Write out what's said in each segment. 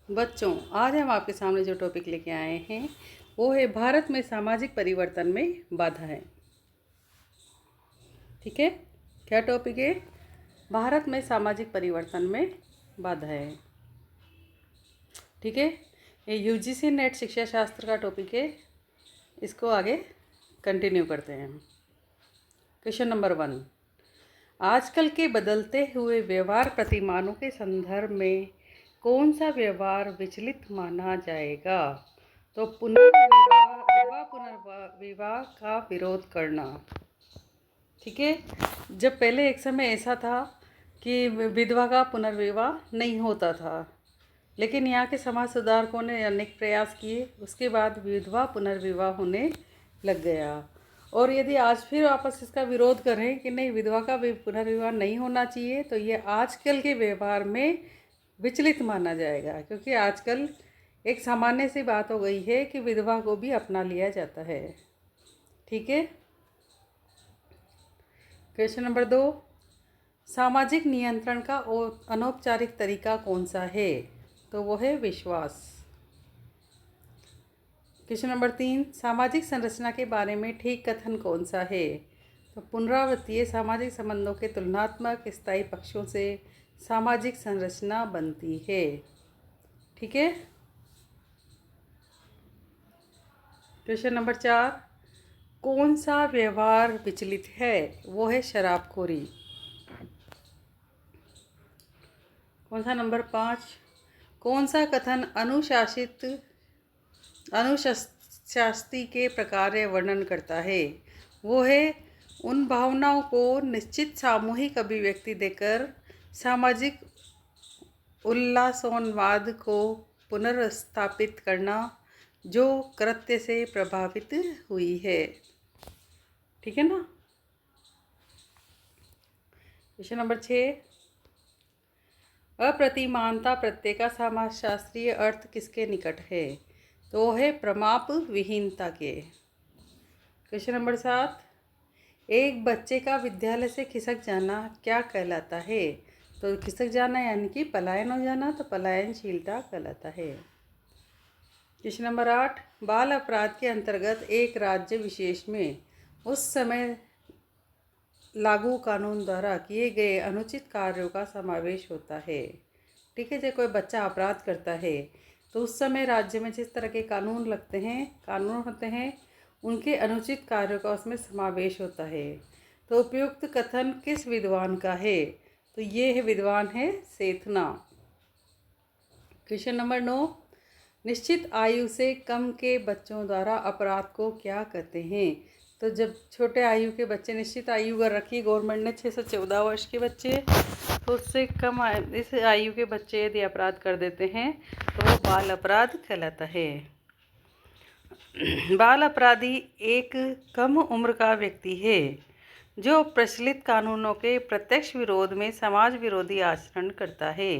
बच्चों, आज हम आपके सामने जो टॉपिक लेके आए हैं वो है भारत में सामाजिक परिवर्तन में बाधाएं। ठीक है, क्या टॉपिक है? भारत में सामाजिक परिवर्तन में बाधाएं। ठीक है, ये यूजीसी नेट शिक्षा शास्त्र का टॉपिक है। इसको आगे कंटिन्यू करते हैं। क्वेश्चन नंबर 1, आजकल के बदलते हुए व्यवहार प्रतिमानों के संदर्भ में कौन सा व्यवहार विचलित माना जाएगा? तो पुनर्विवाह का विरोध करना। ठीक है, जब पहले एक समय ऐसा था कि विधवा का पुनर्विवाह नहीं होता था, लेकिन यहाँ के समाज सुधारकों ने अनेक प्रयास किए, उसके बाद विधवा पुनर्विवाह होने लग गया। और यदि आज फिर वापस इसका विरोध करें कि नहीं, विधवा का पुनर्विवाह नहीं होना चाहिए, तो ये आजकल के व्यवहार में विचलित माना जाएगा, क्योंकि आजकल एक सामान्य सी बात हो गई है कि विधवा को भी अपना लिया जाता है। ठीक है, क्वेश्चन नंबर 2, सामाजिक नियंत्रण का अनौपचारिक तरीका कौन सा है? तो वो है विश्वास। क्वेश्चन नंबर 3, सामाजिक संरचना के बारे में ठीक कथन कौन सा है? तो पुनरावृत्तीय सामाजिक संबंधों के तुलनात्मक स्थायी पक्षों से सामाजिक संरचना बनती है। ठीक है, क्वेश्चन नंबर 4, कौन सा व्यवहार विचलित है? वो है शराबखोरी। कौन सा? नंबर 5, कौन सा कथन अनुशास्ति के प्रकार वर्णन करता है? वो है उन भावनाओं को निश्चित सामूहिक अभिव्यक्ति देकर सामाजिक उल्लासोन्माद को पुनर्स्थापित करना जो कृत्य से प्रभावित हुई है। ठीक है ना। क्वेश्चन नंबर 6, अप्रतिमानता प्रत्यय का समाजशास्त्रीय अर्थ किसके निकट है? तो है प्रमाप विहीनता के। क्वेश्चन नंबर 7, एक बच्चे का विद्यालय से खिसक जाना क्या कहलाता है? तो खिसक जाना यानी कि पलायन हो जाना, तो पलायनशीलता कहलाता है। क्वेश्चन नंबर 8, बाल अपराध के अंतर्गत एक राज्य विशेष में उस समय लागू कानून द्वारा किए गए अनुचित कार्यों का समावेश होता है। ठीक है, जब कोई बच्चा अपराध करता है तो उस समय राज्य में जिस तरह के कानून होते हैं, उनके अनुचित कार्यों का उसमें समावेश होता है। तो उपयुक्त कथन किस विद्वान का है? तो ये है विद्वान है सेथना। क्वेश्चन नंबर 9, निश्चित आयु से कम के बच्चों द्वारा अपराध को क्या कहते हैं? तो जब छोटे आयु के बच्चे, निश्चित आयु अगर रखी गवर्नमेंट ने 6 से 14 वर्ष के बच्चे, तो उससे कम इस आयु के बच्चे यदि अपराध कर देते हैं तो वो बाल अपराध कहलाता है। बाल अपराधी एक कम उम्र का व्यक्ति है जो प्रचलित कानूनों के प्रत्यक्ष विरोध में समाज विरोधी आचरण करता है।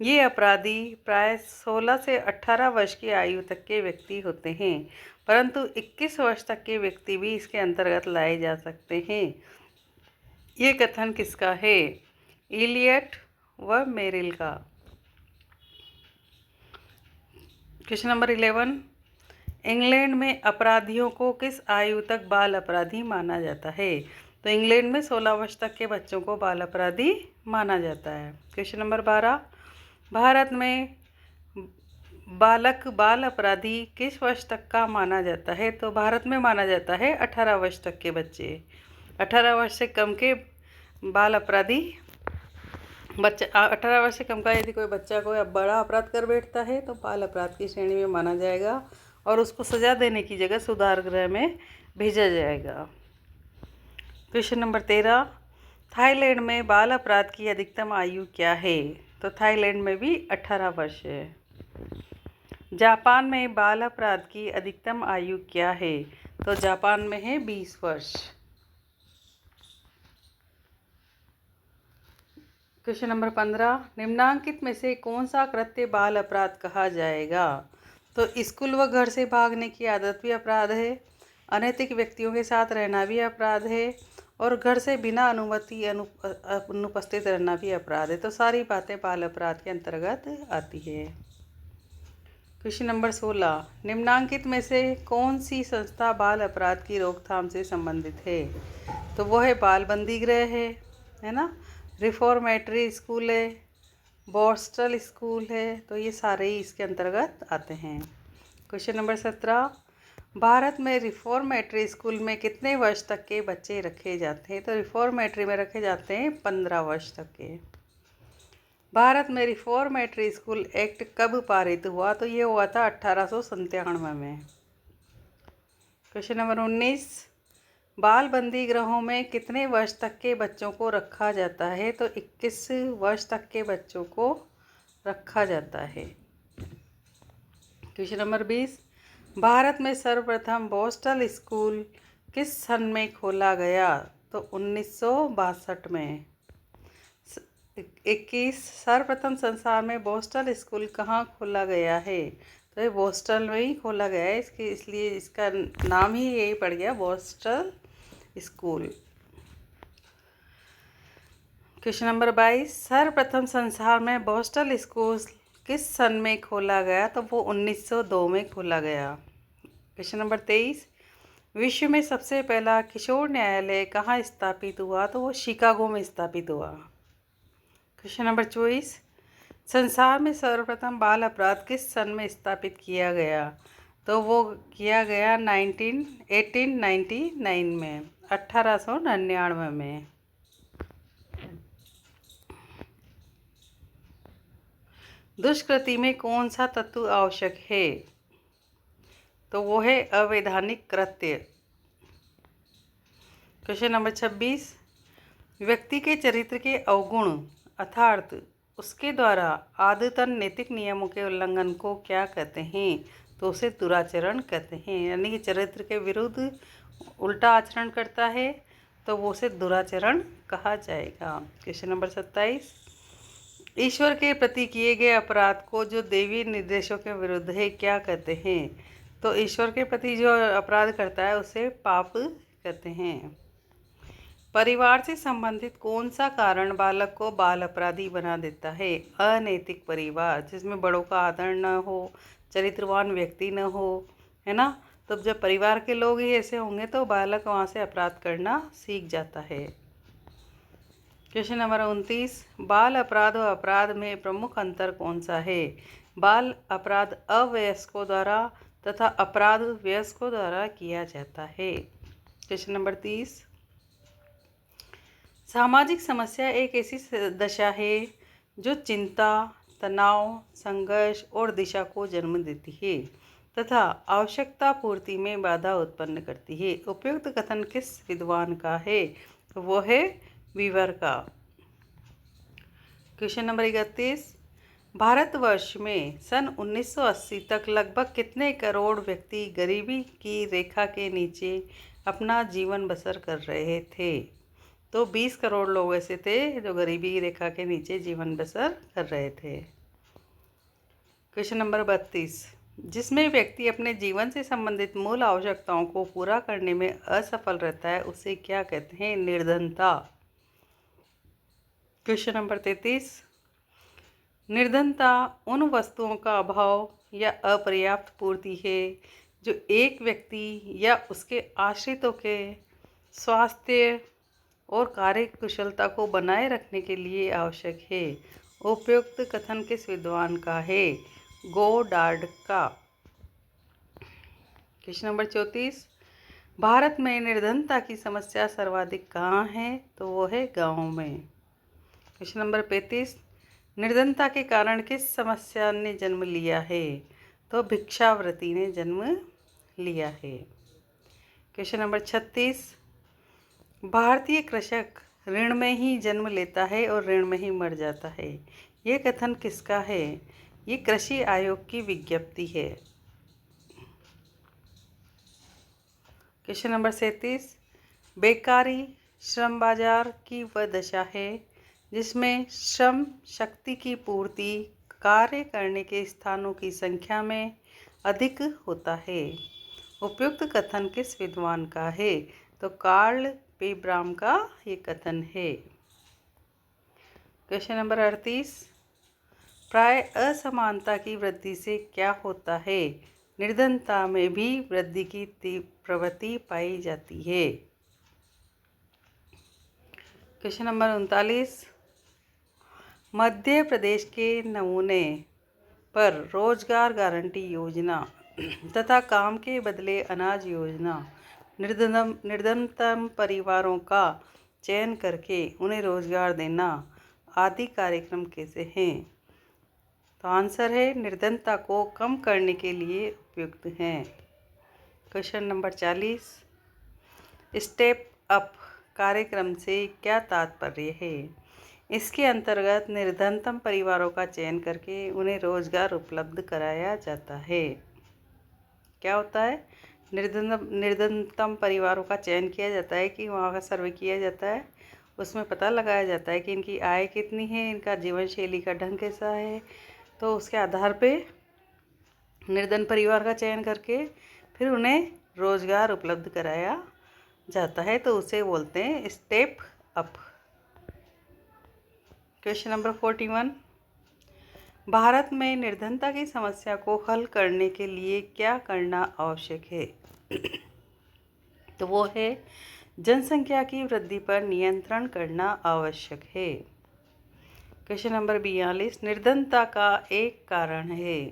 ये अपराधी प्राय 16 से 18 वर्ष की आयु तक के व्यक्ति होते हैं, परंतु 21 वर्ष तक के व्यक्ति भी इसके अंतर्गत लाए जा सकते हैं। ये कथन किसका है? इलियट व मेरिल का। क्वेश्चन नंबर 11, इंग्लैंड में अपराधियों को किस आयु तक बाल अपराधी माना जाता है? तो इंग्लैंड में 16 वर्ष तक के बच्चों को बाल अपराधी माना जाता है। क्वेश्चन नंबर 12, भारत में बाल अपराधी किस वर्ष तक का माना जाता है? तो भारत में माना जाता है 18 वर्ष तक के बच्चे। 18 वर्ष से कम के बाल अपराधी 18 वर्ष से कम का यदि कोई बच्चा कोई बड़ा अपराध कर बैठता है तो बाल अपराध की श्रेणी में माना जाएगा और उसको सज़ा देने की जगह सुधार गृह में भेजा जाएगा। क्वेश्चन नंबर 13, थाईलैंड में बाल अपराध की अधिकतम आयु क्या है? तो थाईलैंड में भी 18 वर्ष है। जापान में बाल अपराध की अधिकतम आयु क्या है? तो जापान में है 20 वर्ष। क्वेश्चन नंबर 15, निम्नांकित में से कौन सा कृत्य बाल अपराध कहा जाएगा? तो स्कूल व घर से भागने की आदत भी अपराध है, अनैतिक व्यक्तियों के साथ रहना भी अपराध है, और घर से बिना अनुमति अनुपस्थित रहना भी अपराध है। तो सारी बातें बाल अपराध के अंतर्गत आती है। क्वेश्चन नंबर 16, निम्नांकित में से कौन सी संस्था बाल अपराध की रोकथाम से संबंधित है? तो वो है बाल बंदी गृह है ना, रिफॉर्मेटरी स्कूल है, बोर्स्टल स्कूल है, तो ये सारे ही इसके अंतर्गत आते हैं। क्वेश्चन नंबर 17, भारत में रिफॉर्मेटरी स्कूल में कितने वर्ष तक के बच्चे रखे जाते हैं? तो रिफॉर्मेटरी में रखे जाते हैं 15 वर्ष तक के। भारत में रिफॉर्मेटरी स्कूल एक्ट कब पारित हुआ? तो ये हुआ था 1897 में। क्वेश्चन नंबर 19, बाल बंदी गृहों में कितने वर्ष तक के बच्चों को रखा जाता है? तो 21 वर्ष तक के बच्चों को रखा जाता है। क्वेश्चन नंबर 20, भारत में सर्वप्रथम बोस्टल स्कूल किस सन में खोला गया? तो 1962 में। 21, सर्वप्रथम संसार में बोस्टल स्कूल कहाँ खोला गया है? तो ये बोस्टल में ही खोला गया है, इसलिए इसका नाम ही यही पड़ गया, बोस्टल स्कूल। क्वेश्चन नंबर 22, सर्वप्रथम संसार में बोस्टल स्कूल किस सन में खोला गया? तो वो 1902 में खोला गया। क्वेश्चन नंबर 23, विश्व में सबसे पहला किशोर न्यायालय कहाँ स्थापित हुआ? तो वो शिकागो में स्थापित हुआ। क्वेश्चन नंबर 24, संसार में सर्वप्रथम बाल अपराध किस सन में स्थापित किया गया? तो वो किया गया 1899 में, 1899 में। दुष्कृति में कौन सा तत्व आवश्यक है? तो वो है अवैधानिक कृत्य। क्वेश्चन नंबर 26, व्यक्ति के चरित्र के अवगुण अर्थात उसके द्वारा आदतन नैतिक नियमों के उल्लंघन को क्या कहते हैं? तो उसे दुराचरण कहते हैं, यानी कि चरित्र के विरुद्ध उल्टा आचरण करता है तो वो उसे दुराचरण कहा जाएगा। क्वेश्चन नंबर 27, ईश्वर के प्रति किए गए अपराध को जो देवी निर्देशों के विरुद्ध है क्या कहते हैं? तो ईश्वर के प्रति जो अपराध करता है उसे पाप कहते हैं। परिवार से संबंधित कौन सा कारण बालक को बाल अपराधी बना देता है? अनैतिक परिवार, जिसमें बड़ों का आदर न हो, चरित्रवान व्यक्ति न हो, है ना। तो जब परिवार के लोग ही ऐसे होंगे तो बालक वहाँ से अपराध करना सीख जाता है। क्वेश्चन नंबर 29, बाल अपराध और अपराध में प्रमुख अंतर कौन सा है? बाल अपराध अवयस्कों द्वारा तथा अपराध वयस्कों द्वारा किया जाता है। क्वेश्चन नंबर 30, सामाजिक समस्या एक ऐसी दशा है जो चिंता, तनाव, संघर्ष और दिशा को जन्म देती है तथा आवश्यकता पूर्ति में बाधा उत्पन्न करती है। उपयुक्त कथन किस विद्वान का है? तो वो है वीवर का। क्वेश्चन नंबर 31, भारतवर्ष में सन 1980 तक लगभग कितने करोड़ व्यक्ति गरीबी की रेखा के नीचे अपना जीवन बसर कर रहे थे? तो 20 करोड़ लोग ऐसे थे जो गरीबी की रेखा के नीचे जीवन बसर कर रहे थे। क्वेश्चन नंबर 32, जिसमें व्यक्ति अपने जीवन से संबंधित मूल आवश्यकताओं को पूरा करने में असफल रहता है उसे क्या कहते हैं? निर्धनता। क्वेश्चन नंबर 33, निर्धनता उन वस्तुओं का अभाव या अपर्याप्त पूर्ति है जो एक व्यक्ति या उसके आश्रितों के स्वास्थ्य और कार्यकुशलता को बनाए रखने के लिए आवश्यक है। उपयुक्त कथन किस विद्वान का है? गोडार्ड का। क्वेश्चन नंबर 34, भारत में निर्धनता की समस्या सर्वाधिक कहाँ है? तो वो है गाँव में। क्वेश्चन नंबर 35, निर्धनता के कारण किस समस्या ने जन्म लिया है? तो भिक्षावृत्ति ने जन्म लिया है। क्वेश्चन नंबर 36, भारतीय कृषक ऋण में ही जन्म लेता है और ऋण में ही मर जाता है, ये कथन किसका है? ये कृषि आयोग की विज्ञप्ति है। क्वेश्चन नंबर 37, बेकारी श्रम बाजार की वह दशा है जिसमें श्रम शक्ति की पूर्ति कार्य करने के स्थानों की संख्या में अधिक होता है। उपयुक्त कथन किस विद्वान का है? तो कार्ल पेब्राम का ये कथन है। क्वेश्चन नंबर 38, प्राय असमानता की वृद्धि से क्या होता है? निर्धनता में भी वृद्धि की प्रवृत्ति पाई जाती है। क्वेश्चन नंबर 39, मध्य प्रदेश के नमूने पर रोजगार गारंटी योजना तथा काम के बदले अनाज योजना निर्धनतम परिवारों का चयन करके उन्हें रोजगार देना आदि कार्यक्रम कैसे हैं? तो आंसर है निर्धनता को कम करने के लिए उपयुक्त हैं। क्वेश्चन नंबर 40, स्टेप अप कार्यक्रम से क्या तात्पर्य है? इसके अंतर्गत निर्धनतम परिवारों का चयन करके उन्हें रोजगार उपलब्ध कराया जाता है। क्या होता है? निर्धनतम परिवारों का चयन किया जाता है कि वहाँ का सर्वे किया जाता है, उसमें पता लगाया जाता है कि इनकी आय कितनी है, इनका जीवन शैली का ढंग कैसा है, तो उसके आधार पे निर्धन परिवार का चयन करके फिर उन्हें रोजगार उपलब्ध कराया जाता है, तो उसे बोलते हैं step up. Question number 41, Bharat में निर्धनता की समस्या को हल करने के लिए क्या करना आवश्यक है? तो वो है जनसंख्या की वृद्धि पर नियंत्रण करना आवश्यक है। क्वेश्चन नंबर 42, निर्धनता का एक कारण है।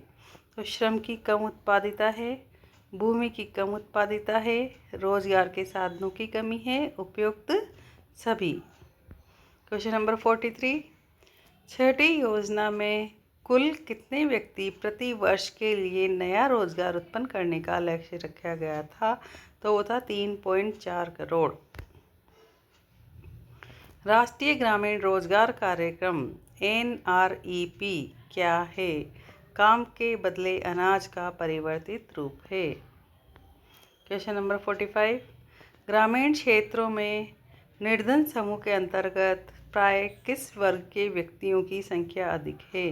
तो श्रम की कम उत्पादिता है, भूमि की कम उत्पादिता है, रोजगार के साधनों की कमी है, उपयुक्त सभी। क्वेश्चन नंबर 43, छठी योजना में कुल कितने व्यक्ति प्रति वर्ष के लिए नया रोजगार उत्पन्न करने का लक्ष्य रखा गया था? तो वो था 3.4 करोड़। राष्ट्रीय ग्रामीण रोजगार कार्यक्रम NREP क्या है? काम के बदले अनाज का परिवर्तित रूप है। क्वेश्चन नंबर 45, ग्रामीण क्षेत्रों में निर्धन समूह के अंतर्गत प्राय किस वर्ग के व्यक्तियों की संख्या अधिक है?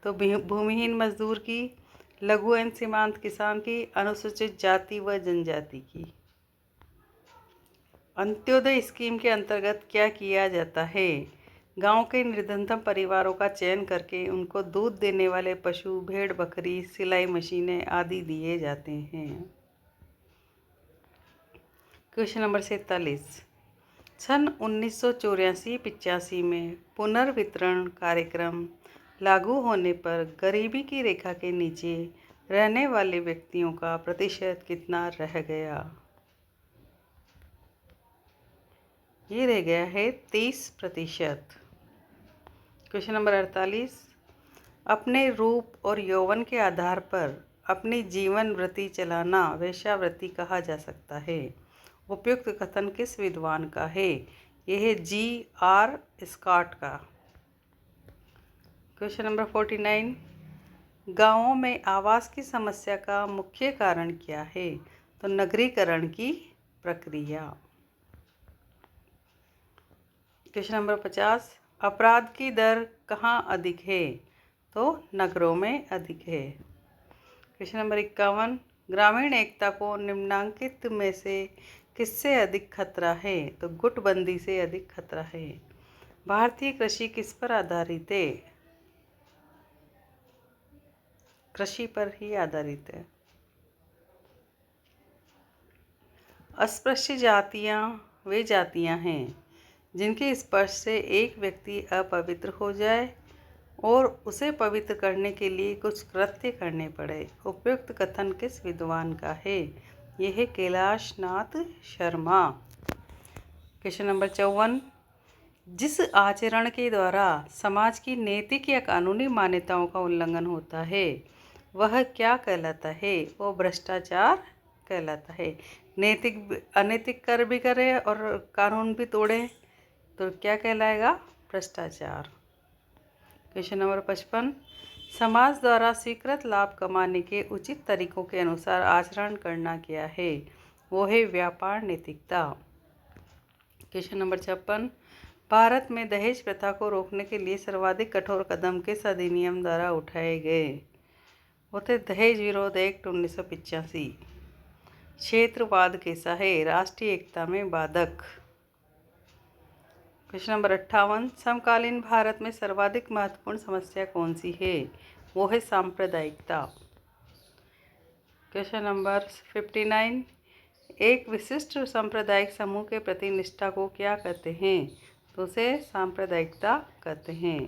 तो भूमिहीन मजदूर की, लघु एवं सीमांत किसान की, अनुसूचित जाति व जनजाति की। अंत्योदय स्कीम के अंतर्गत क्या किया जाता है? गांव के निर्धनतम परिवारों का चयन करके उनको दूध देने वाले पशु, भेड़ बकरी, सिलाई मशीनें आदि दिए जाते हैं। क्वेश्चन नंबर 47, सन 1984-85 में पुनर्वितरण कार्यक्रम लागू होने पर गरीबी की रेखा के नीचे रहने वाले व्यक्तियों का प्रतिशत कितना रह गया? ये रह गया है 30%। क्वेश्चन नंबर 48, अपने रूप और यौवन के आधार पर अपनी जीवन वृत्ति चलाना वेश्यावृत्ति कहा जा सकता है। उपयुक्त कथन किस विद्वान का है? यह है G.R. स्कॉट का। क्वेश्चन नंबर 49, गांवों में आवास की समस्या का मुख्य कारण क्या है? तो नगरीकरण की प्रक्रिया। क्वेश्चन नंबर 50, अपराध की दर कहाँ अधिक है? तो नगरों में अधिक है। क्वेश्चन नंबर 51, ग्रामीण एकता को निम्नांकित में से किससे अधिक खतरा है? तो गुटबंदी से अधिक खतरा है। भारतीय कृषि किस पर आधारित है? कृषि पर ही आधारित है। अस्पृश्य जातियाँ वे जातियाँ हैं जिनके स्पर्श से एक व्यक्ति अपवित्र हो जाए और उसे पवित्र करने के लिए कुछ कृत्य करने पड़े। उपयुक्त कथन किस विद्वान का है? यह है कैलाश नाथ शर्मा। क्वेश्चन नंबर 54, जिस आचरण के द्वारा समाज की नैतिक या कानूनी मान्यताओं का उल्लंघन होता है वह क्या कहलाता है? वो भ्रष्टाचार कहलाता है। अनैतिक कर भी करे और कानून भी तोड़े तो क्या कहलाएगा? भ्रष्टाचार। क्वेश्चन नंबर 55, समाज द्वारा स्वीकृत लाभ कमाने के उचित तरीकों के अनुसार आचरण करना क्या है? वो है व्यापार नैतिकता। क्वेश्चन नंबर 56, भारत में दहेज प्रथा को रोकने के लिए सर्वाधिक कठोर कदम किस अधिनियम द्वारा उठाए गए? वो थे दहेज विरोध एक्ट 1985। क्षेत्रवाद कैसा है? राष्ट्रीय एकता में बाधक। क्वेश्चन नंबर 58, समकालीन भारत में सर्वाधिक महत्वपूर्ण समस्या कौन सी है? वो है सांप्रदायिकता। क्वेश्चन नंबर 59, एक विशिष्ट सांप्रदायिक समूह के प्रति निष्ठा को क्या कहते हैं? तो उसे सांप्रदायिकता कहते हैं।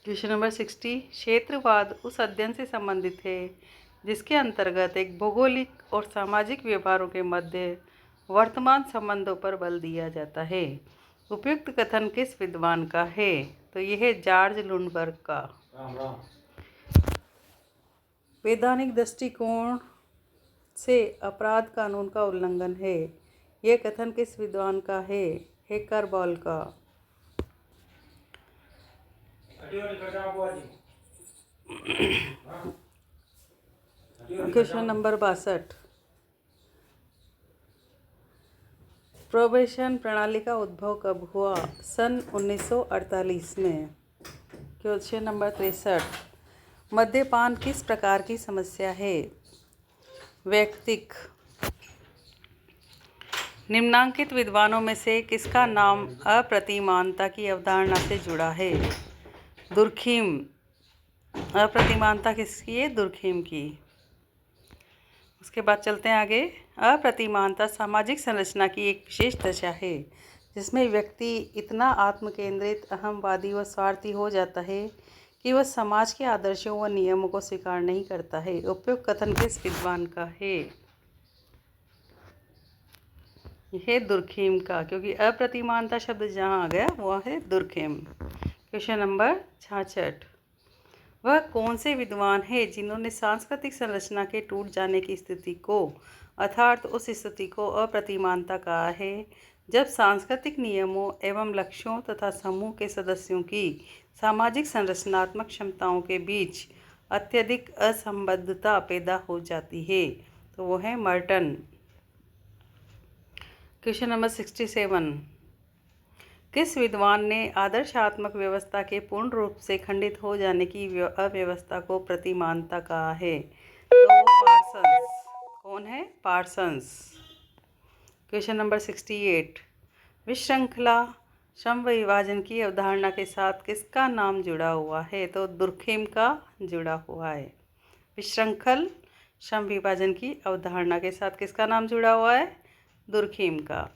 क्वेश्चन नंबर 60, क्षेत्रवाद उस अध्ययन से संबंधित है जिसके अंतर्गत एक भौगोलिक और सामाजिक व्यवहारों के मध्य वर्तमान संबंधों पर बल दिया जाता है। उपयुक्त कथन किस विद्वान का है? तो यह है जॉर्ज लुंडबर्ग का। वैधानिक दृष्टिकोण से अपराध कानून का उल्लंघन है, यह कथन किस विद्वान का है? हेकरबॉल का। क्वेश्चन नंबर 62, प्रोबेशन प्रणाली का उद्भव कब हुआ? सन 1948 में। क्वेश्चन नंबर 63, मद्यपान किस प्रकार की समस्या है? वैयक्तिक। निम्नांकित विद्वानों में से किसका नाम अप्रतिमानता की अवधारणा से जुड़ा है? दुर्खीम। अप्रतिमानता किसकी है? दुर्खीम की। उसके बाद चलते हैं आगे। अप्रतिमानता सामाजिक संरचना की एक विशेष दशा है जिसमें व्यक्ति इतना आत्मकेंद्रित, अहंवादी व स्वार्थी हो जाता है कि वह समाज के आदर्शों व नियमों को स्वीकार नहीं करता है। उपयुक्त कथन किस विद्वान का है? यह दुर्खीम का, क्योंकि अप्रतिमानता शब्द जहाँ आ गया वह है दुर्खीम। क्वेश्चन नंबर 66, वह कौन से विद्वान हैं जिन्होंने सांस्कृतिक संरचना के टूट जाने की स्थिति को अर्थात उस स्थिति को अप्रतिमानता कहा है जब सांस्कृतिक नियमों एवं लक्ष्यों तथा समूह के सदस्यों की सामाजिक संरचनात्मक क्षमताओं के बीच अत्यधिक असंबद्धता पैदा हो जाती है? तो वो है मर्टन। क्वेश्चन नंबर 67, किस विद्वान ने आदर्शात्मक व्यवस्था के पूर्ण रूप से खंडित हो जाने की अव्यवस्था को प्रतिमानता कहा है? तो वो पार्सन्स। कौन है? पार्सन्स। क्वेश्चन नंबर 68, विशृंखला श्रम विभाजन की अवधारणा के साथ किसका नाम जुड़ा हुआ है? तो दुर्खीम का जुड़ा हुआ है। विशृंखल श्रम विभाजन की अवधारणा के साथ किसका नाम जुड़ा हुआ है? दुर्खीम का।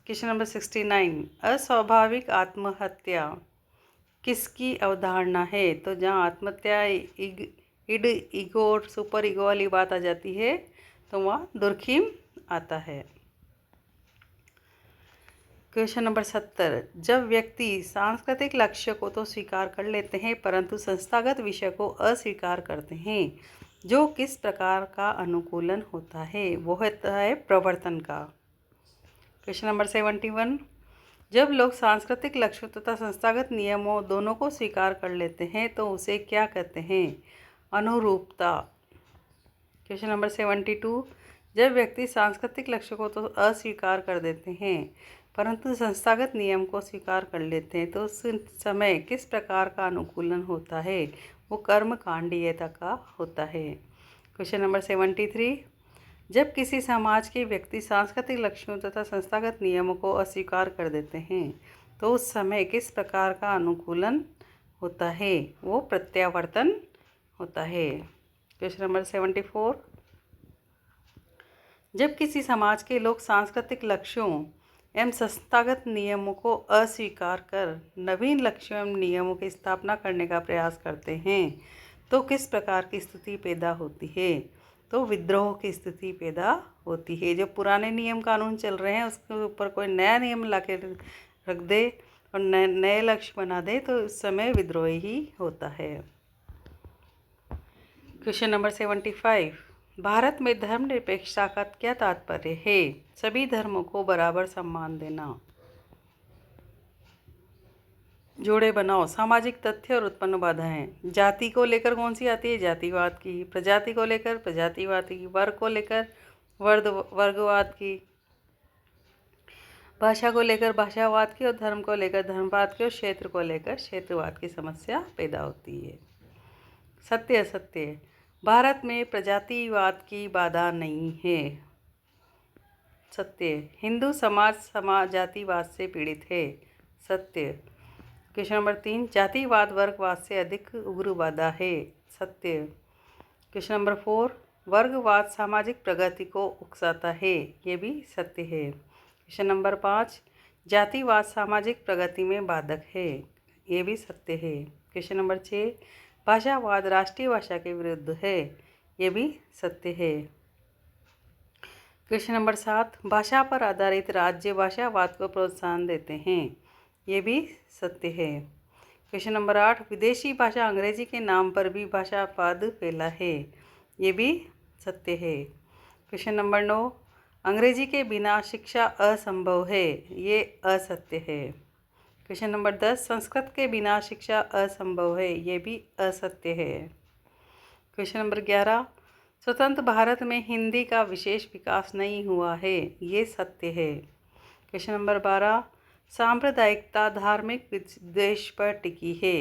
क्वेश्चन नंबर 69, अस्वाभाविक आत्महत्या किसकी अवधारणा है? तो जहाँ आत्महत्या इड ईगो और सुपर ईगो वाली बात आ जाती है तो वहाँ दुर्खीम आता है। क्वेश्चन नंबर 70, जब व्यक्ति सांस्कृतिक लक्ष्य को तो स्वीकार कर लेते हैं परंतु संस्थागत विषय को अस्वीकार करते हैं, जो किस प्रकार का अनुकूलन होता है? वो होता है प्रवर्तन का। क्वेश्चन नंबर 71, जब लोग सांस्कृतिक लक्ष्यों तथा संस्थागत नियमों दोनों को स्वीकार कर लेते हैं तो उसे क्या कहते हैं? अनुरूपता। क्वेश्चन नंबर 72, जब व्यक्ति सांस्कृतिक लक्ष्यों को तो अस्वीकार कर देते हैं परंतु संस्थागत नियम को स्वीकार कर लेते हैं तो उस समय किस प्रकार का अनुकूलन होता है? वो कर्मकांडीयता का होता है। क्वेश्चन नंबर 73, जब किसी समाज के व्यक्ति सांस्कृतिक लक्ष्यों तथा संस्थागत नियमों को अस्वीकार कर देते हैं तो उस समय किस प्रकार का अनुकूलन होता है? वो प्रत्यावर्तन होता है। क्वेश्चन नंबर 74, जब किसी समाज के लोग सांस्कृतिक लक्ष्यों एवं संस्थागत नियमों को अस्वीकार कर नवीन लक्ष्यों एवं नियमों की स्थापना करने का प्रयास करते हैं तो किस प्रकार की स्थिति पैदा होती है? तो विद्रोह की स्थिति पैदा होती है। जो पुराने नियम कानून चल रहे हैं उसके ऊपर कोई नया नियम ला के रख दे और नए लक्ष्य बना दे तो उस समय विद्रोह ही होता है। क्वेश्चन नंबर 75, भारत में धर्मनिरपेक्षता का क्या तात्पर्य है? सभी धर्मों को बराबर सम्मान देना। जोड़े बनाओ। सामाजिक तथ्य और उत्पन्न बाधाएं। जाति को लेकर कौन सी आती है? जातिवाद की। प्रजाति को लेकर प्रजातिवाद की। वर्ग को लेकर वर्गवाद की। भाषा को लेकर भाषावाद की और धर्म को लेकर धर्मवाद की और क्षेत्र को लेकर क्षेत्रवाद की समस्या पैदा होती है। सत्य असत्य। भारत में प्रजातिवाद की बाधा नहीं है। सत्य। हिंदू समाज जातिवाद से पीड़ित है। सत्य। क्वेश्चन नंबर 3, जातिवाद वर्गवाद से अधिक उग्रवाद है। सत्य। क्वेश्चन नंबर 4, वर्गवाद सामाजिक प्रगति को उकसाता है। ये भी सत्य है। क्वेश्चन नंबर 5, जातिवाद सामाजिक प्रगति में बाधक है। ये भी सत्य है। क्वेश्चन नंबर 6, भाषावाद राष्ट्रीय भाषा के विरुद्ध है। ये भी सत्य है। क्वेश्चन नंबर 7, भाषा पर आधारित राज्य भाषावाद को प्रोत्साहन देते हैं। ये भी सत्य है। क्वेश्चन नंबर 8, विदेशी भाषा अंग्रेजी के नाम पर भी भाषावाद फैला है। ये भी सत्य है। क्वेश्चन नंबर 9, अंग्रेजी के बिना शिक्षा असंभव है। ये असत्य है। क्वेश्चन नंबर 10, संस्कृत के बिना शिक्षा असंभव है। ये भी असत्य है। क्वेश्चन नंबर 11, स्वतंत्र भारत में हिंदी का विशेष विकास नहीं हुआ है। ये सत्य है। क्वेश्चन नंबर 12, सांप्रदायिकता धार्मिक विद्वेष पर टिकी है।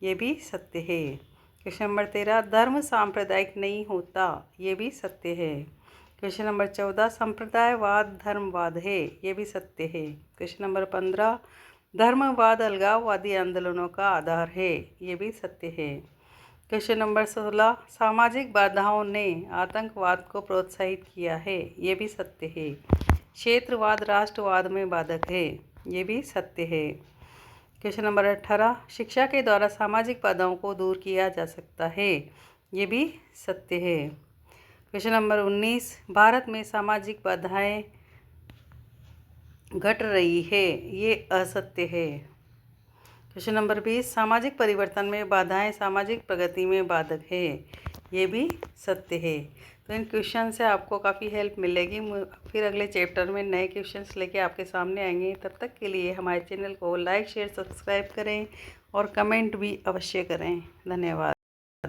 ये भी सत्य है। क्वेश्चन नंबर 13, धर्म सांप्रदायिक नहीं होता। ये भी सत्य है। क्वेश्चन नंबर 14, संप्रदायवाद धर्मवाद है। ये भी सत्य है। क्वेश्चन नंबर 15, धर्मवाद अलगाववादी आंदोलनों का आधार है। ये भी सत्य है। क्वेश्चन नंबर 16, सामाजिक बाधाओं ने आतंकवाद को प्रोत्साहित किया है। ये भी सत्य है। क्षेत्रवाद राष्ट्रवाद में बाधक है। ये भी सत्य है। क्वेश्चन नंबर 18, शिक्षा के द्वारा सामाजिक बाधाओं को दूर किया जा सकता है। ये भी सत्य है। क्वेश्चन नंबर 19, भारत में सामाजिक बाधाएं घट रही है। ये असत्य है। क्वेश्चन नंबर 20, सामाजिक परिवर्तन में बाधाएं सामाजिक प्रगति में बाधक है। ये भी सत्य है। तो इन क्वेश्चन से आपको काफ़ी हेल्प मिलेगी। फिर अगले चैप्टर में नए क्वेश्चंस लेके आपके सामने आएंगे। तब तक के लिए हमारे चैनल को लाइक शेयर सब्सक्राइब करें और कमेंट भी अवश्य करें। धन्यवाद।